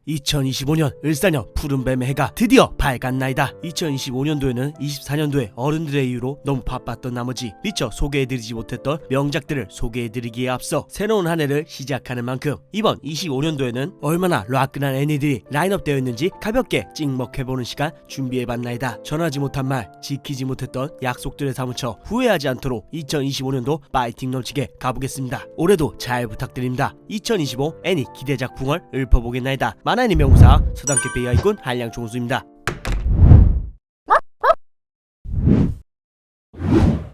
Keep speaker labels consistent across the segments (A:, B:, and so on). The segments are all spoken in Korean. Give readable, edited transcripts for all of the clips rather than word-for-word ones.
A: 2025년 을사년 푸른뱀의 해가 드디어 밝았나이다. 2025년도에는 24년도에 어른들의 이유로 너무 바빴던 나머지 미처 소개해드리지 못했던 명작들을 소개해드리기에 앞서 새로운 한 해를 시작하는 만큼 이번 25년도에는 얼마나 락근한 애니들이 라인업되어 있는지 가볍게 찍먹해보는 시간 준비해봤나이다. 전하지 못한 말, 지키지 못했던 약속들에 사무쳐 후회하지 않도록 2025년도 파이팅 넘치게 가보겠습니다. 올해도 잘 부탁드립니다. 2025 애니 기대작풍을 읊어보겠나이다. 만화애니 명사 서당캐페 이하이군 한량종수입니다.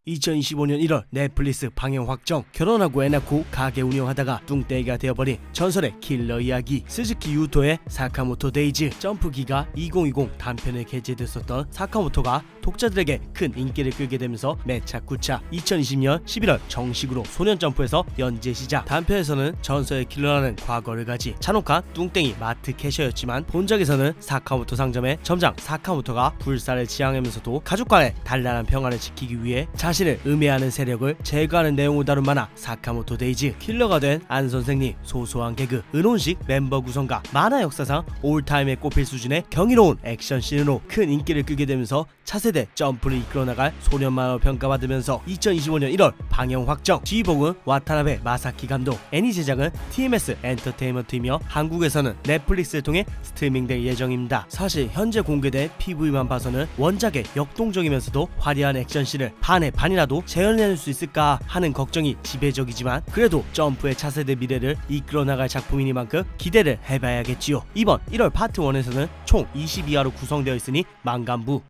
A: 2025년 1월 넷플릭스 방영 확정. 결혼하고 애 낳고 가게 운영하다가 뚱떼기가 되어버린 전설의 킬러 이야기. 스즈키 유토의 사카모토 데이즈. 점프기가 2020 단편에 게재됐었던 사카모토가 독자들에게 큰 인기를 끌게 되면서 매차쿠차. 2020년 11월 정식으로 소년점프에서 연재 시작. 단편에서는 전설의 킬러라는 과거를 가진 잔혹한 뚱땡이 마트 캐셔였지만 본작에서는 사카모토 상점의 점장 사카모토가 불사를 지향하면서도 가족간의 단란한 평화를 지키기 위해 자신을 음해하는 세력을 제거하는 내용을 다룬 만화 사카모토 데이즈. 킬러가 된 안 선생님, 소소한 개그, 은혼식 멤버 구성과 만화 역사상 올타임에 꼽힐 수준의 경이로운 액션씬으로 큰 인기를 끌게 되면서 차세대 점프를 이끌어나갈 소년만화로 평가받으면서 2025년 1월 방영 확정. 지휘봉은 와타나베 마사키 감독, 애니 제작은 TMS 엔터테인먼트이며 한국에서는 넷플릭스를 통해 스트리밍될 예정입니다. 사실 현재 공개된 PV만 봐서는 원작의 역동적이면서도 화려한 액션씬을 반의 반이라도 재현해낼 수 있을까 하는 걱정이 지배적이지만 그래도 점프의 차세대 미래를 이끌어나갈 작품이니만큼 기대를 해봐야겠지요. 이번 1월 파트 1에서는 총 22화로 구성되어 있으니 만감부.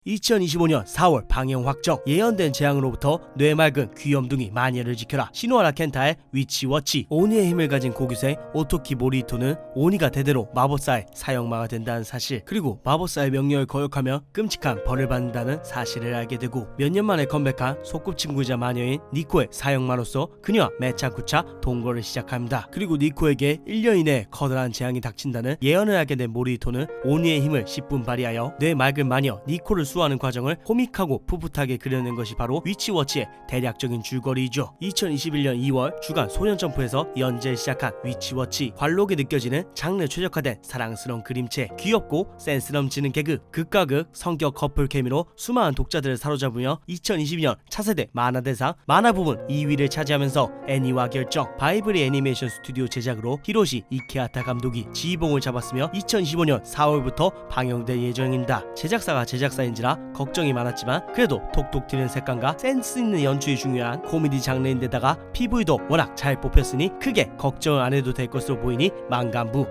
A: 2025년 4월 방영 확정. 예언된 재앙으로부터 뇌맑은 귀염둥이 마녀를 지켜라. 시노하라 켄타의 위치워치. 오니의 힘을 가진 고교생 오토키 모리히토는 오니가 대대로 마법사의 사형마가 된다는 사실, 그리고 마법사의 명령을 거역하며 끔찍한 벌을 받는다는 사실을 알게 되고 몇 년 만에 컴백한 소꿉친구이자 마녀인 니코의 사형마로서 그녀와 매차쿠차 동거를 시작합니다. 그리고 니코에게 1년 이내에 커다란 재앙이 닥친다는 예언을 하게 된 모리히토는 오니의 힘을 10분 발휘하여 뇌맑은 마녀 니코를 수호하는 과정을 코믹하고 풋풋하게 그려낸 것이 바로 위치워치의 대략적인 줄거리이죠. 2021년 2월 주간 소년점프에서 연재를 시작한 위치워치. 관록에 느껴지는 장르 최적화된 사랑스러운 그림체, 귀엽고 센스 넘치는 개그, 극과 극 성격 커플 케미로 수많은 독자들을 사로잡으며 2022년 차세대 만화 대상 만화 부분 2위를 차지하면서 애니화 결정. 바이브리 애니메이션 스튜디오 제작으로 히로시 이케하타 감독이 지휘봉을 잡았으며 2025년 4월부터 방영될 예정입니다. 제작사가 제작사인지라 걱정이 많았지만 그래도 톡톡 튀는 색감과 센스 있는 연출이 중요한 코미디 장르인데다가 PV도 워낙 잘 뽑혔으니 크게 걱정을 안 해도 될 것으로 보이니 만감부.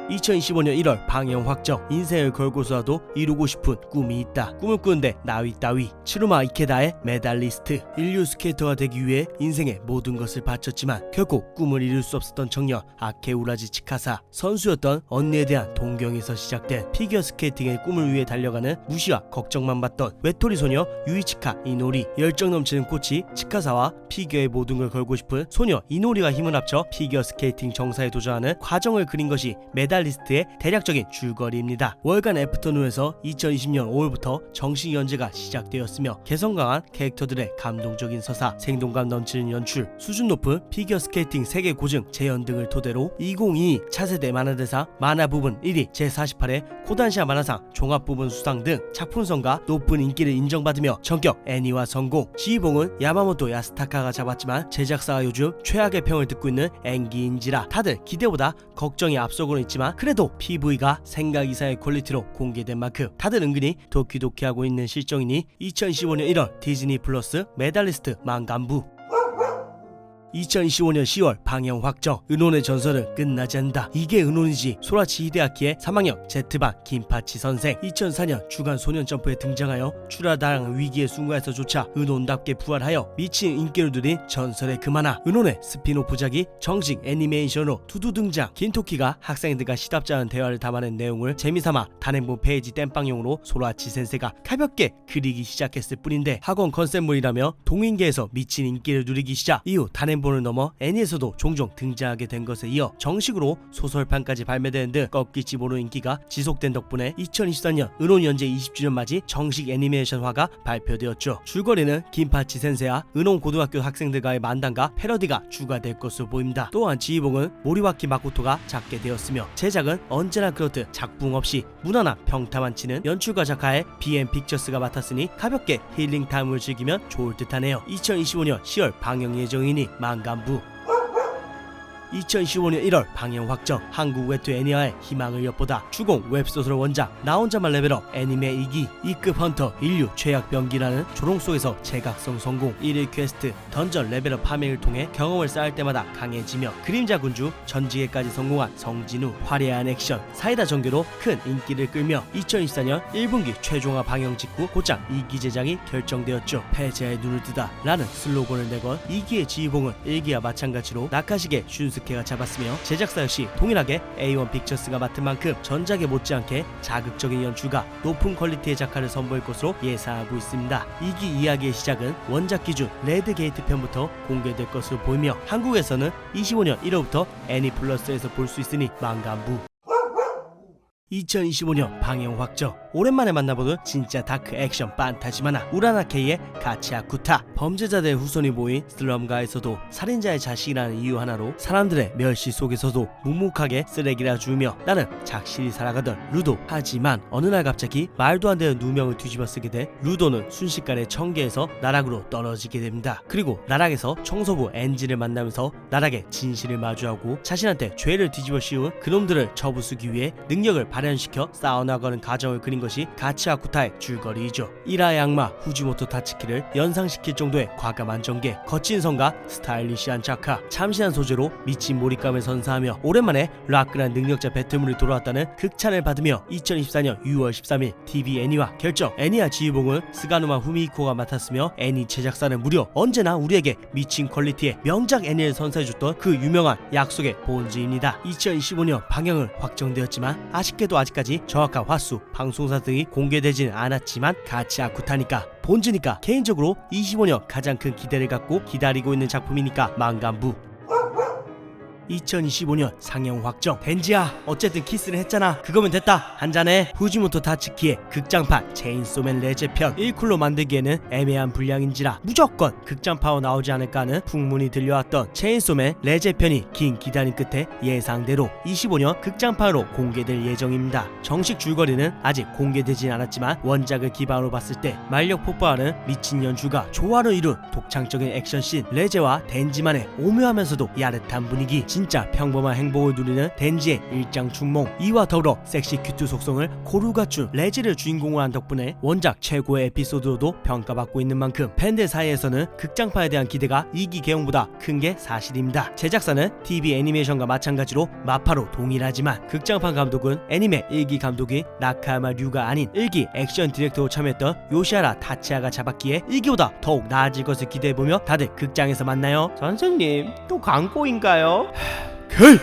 A: 2025년 1월 방영 확정. 인생을 걸고서라도 이루고 싶은 꿈이 있다. 꿈을 꾸는데 나위 따위. 츠루마 이케다의 메달리스트. 인류 스케이터가 되기 위해 인생의 모든 것을 바쳤지만 결국 꿈을 이룰 수 없었던 청년 아케우라지 치카사. 선수였던 언니에 대한 동경에서 시작된 피겨 스케이팅의 꿈을 위해 달려가는 무시와 걱정만 받던 외톨이 소녀 유이치카 이노리. 열정 넘치는 코치 치카사와 피겨의 모든 걸 걸고 싶은 소녀 이노리가 힘을 합쳐 피겨 스케이팅 정사에 도전하는 과정을 그린 것이 메달리스트의 대략적인 줄거리입니다. 월간 애프터눈에서 2020년 5월부터 정식 연재가 시작되었으며 개성 강한 캐릭터들의 감동적인 서사, 생동감 넘치는 연출, 수준 높은 피겨 스케이팅 세계 고증 재현 등을 토대로 2022 차세대 만화대상 만화 부분 1위, 제48회 코단시아 만화상 종합 부분 수상 등 작품성과 높은 인기를 인정받으며 전격 애니화 성공. 지휘봉은 야마모토 야스타카가 잡았지만 제작사가 요즘 최악의 평을 듣고 있는 엔기인지라 다들 기대보다 걱정이 앞서고는 있지만 그래도 PV가 생각 이상의 퀄리티로 공개된 만큼 다들 은근히 도키도키하고 있는 실정이니 2015년 1월 디즈니 플러스 메달리스트 만감부. 2025년 10월 방영 확정. 은혼의 전설은 끝나지 않는다. 이게 은혼이지. 소라치 히데아키의 3학년 제트반 김파치 선생. 2004년 주간 소년점프에 등장하여 추라다랑 위기의 순간에서조차 은혼답게 부활하여 미친 인기를 누린 전설의 그 만화. 은혼의 스피노프작이 정식 애니메이션으로 두두 등장. 긴토키가 학생들과 시답지 않은 대화를 담아낸 내용을 재미삼아 단행본 페이지 땜빵용으로 소라치 센세가 가볍게 그리기 시작했을 뿐인데 학원 컨셉물이라며 동인계에서 미친 인기를 누리기 시작. 이후 단행본 단편본을 넘어 애니에서도 종종 등장하게 된 것에 이어 정식으로 소설판까지 발매되는 듯 꺾일지 모르는 인기가 지속된 덕분에 2024년 은혼 연재 20주년 맞이 정식 애니메이션화가 발표되었죠. 줄거리는 긴파치 센세와 은혼 고등학교 학생들과의 만담과 패러디가 추가될 것으로 보입니다. 또한 지휘봉은 모리와키 마코토가 잡게 되었으며 제작은 언제나 그렇듯 작품 없이 무난한 평타만 치는 연출가 작가의 BM 픽처스가 맡았으니 가볍게 힐링 타임을 즐기면 좋을 듯하네요. 2025년 10월 방영 예정이니 만감부. 2015년 1월 방영 확정. 한국 웹툰 애니화의 희망을 엿보다 주공 웹소설 원작 나 혼자만 레벨업 애니메 2기 2급 헌터 인류 최악 병기라는 조롱 속에서 제각성 성공. 1일 퀘스트 던전 레벨업 파밍을 통해 경험을 쌓을 때마다 강해지며 그림자 군주 전지계까지 성공한 성진우. 화려한 액션 사이다 전개로 큰 인기를 끌며 2024년 1분기 최종화 방영 직후 곧장 2기 제작이 결정되었죠. 패자의 눈을 뜨다 라는 슬로건을 내건 2기의 지휘봉은 1기와 마찬가지로 나카시게 슌스케가 잡았으며 제작사 역시 동일하게 A1 픽처스가 맡은 만큼 전작에 못지않게 자극적인 연출과 높은 퀄리티의 작화를 선보일 것으로 예상하고 있습니다. 2기 이야기의 시작은 원작 기준 레드게이트 편부터 공개될 것으로 보이며 한국에서는 25년 1월부터 애니플러스에서 볼 수 있으니 만감부. 2025년 방영 확정. 오랜만에 만나보는 진짜 다크 액션 판타지 만화 우라나케이의 가치아쿠타. 범죄자들의 후손이 모인 슬럼가에서도 살인자의 자식이라는 이유 하나로 사람들의 멸시 속에서도 묵묵하게 쓰레기라 주며 나는 착실히 살아가던 루도. 하지만 어느 날 갑자기 말도 안 되는 누명을 뒤집어 쓰게 돼 루도는 순식간에 청계에서 나락으로 떨어지게 됩니다. 그리고 나락에서 청소부 엔지를 만나면서 나락의 진실을 마주하고 자신한테 죄를 뒤집어 씌운 그놈들을 처부수기 위해 능력을 발현시켜 싸워나가는 과정을 그린 것이 가치아쿠타의 줄거리이죠. 이라의 악마 후지모토 다츠키를 연상시킬 정도의 과감한 전개, 거친 성과, 스타일리시한 작화, 참신한 소재로 미친 몰입감을 선사하며 오랜만에 락그란 능력자 배틀물이 돌아왔다는 극찬을 받으며 2024년 6월 13일 TV 애니화 결정. 애니화 지휘봉은 스가누마 후미히코가 맡았으며 애니 제작사는 무려 언제나 우리에게 미친 퀄리티의 명작 애니를 선사해줬던 그 유명한 약속의 본즈입니다. 2025년 방영은 확정되었지만 아쉽게도 아직까지 정확한 화수, 방송사 등이 공개되지는 않았지만 가치아쿠타니까 본즈니까 개인적으로 25년 가장 큰 기대를 갖고 기다리고 있는 작품이니까 만감부. 2025년 상영 확정. 덴지야 어쨌든 키스를 했잖아. 그거면 됐다. 한잔해. 후지모토 다츠키의 극장판 체인소맨 레제편 1쿨로 만들기에는 애매한 분량인지라 무조건 극장파로 나오지 않을까 하는 풍문이 들려왔던 체인소맨 레제편이 긴 기다림 끝에 예상대로 25년 극장판으로 공개될 예정입니다. 정식 줄거리는 아직 공개되진 않았지만 원작을 기반으로 봤을 때 만력 폭발하는 미친 연출과 조화를 이룬 독창적인 액션씬, 레제와 덴지만의 오묘하면서도 야릇한 분위기, 진짜 평범한 행복을 누리는 덴지의 일장춘몽, 이와 더불어 섹시 큐트 속성을 고루 갖춘 레즈를 주인공으로 한 덕분에 원작 최고의 에피소드로도 평가받고 있는 만큼 팬들 사이에서는 극장판에 대한 기대가 2기 개봉보다 큰 게 사실입니다. 제작사는 TV 애니메이션과 마찬가지로 마파로 동일하지만 극장판 감독은 애니메 1기 감독인 나카야마 류가 아닌 1기 액션 디렉터로 참여했던 요시하라 타치야가 잡았기에 1기보다 더욱 나아질 것을 기대해보며 다들 극장에서 만나요. 선생님 또 광고인가요?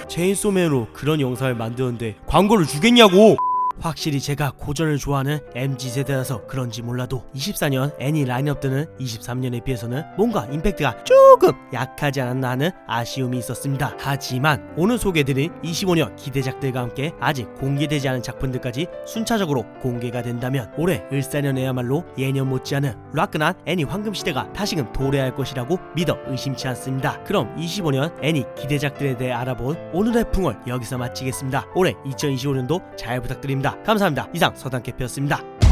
A: 체인소맨으로 그런 영상을 만드는데 광고를 주겠냐고. 확실히 제가 고전을 좋아하는 MZ세대라서 그런지 몰라도 24년 애니 라인업들은 23년에 비해서는 뭔가 임팩트가 조금 약하지 않았나 하는 아쉬움이 있었습니다. 하지만 오늘 소개해드린 25년 기대작들과 함께 아직 공개되지 않은 작품들까지 순차적으로 공개가 된다면 올해 을사년에야말로 예년 못지않은 락근한 애니 황금시대가 다시금 도래할 것이라고 믿어 의심치 않습니다. 그럼 25년 애니 기대작들에 대해 알아본 오늘의 풍월 여기서 마치겠습니다. 올해 2025년도 잘 부탁드립니다. 감사합니다. 이상 서당캐피였습니다.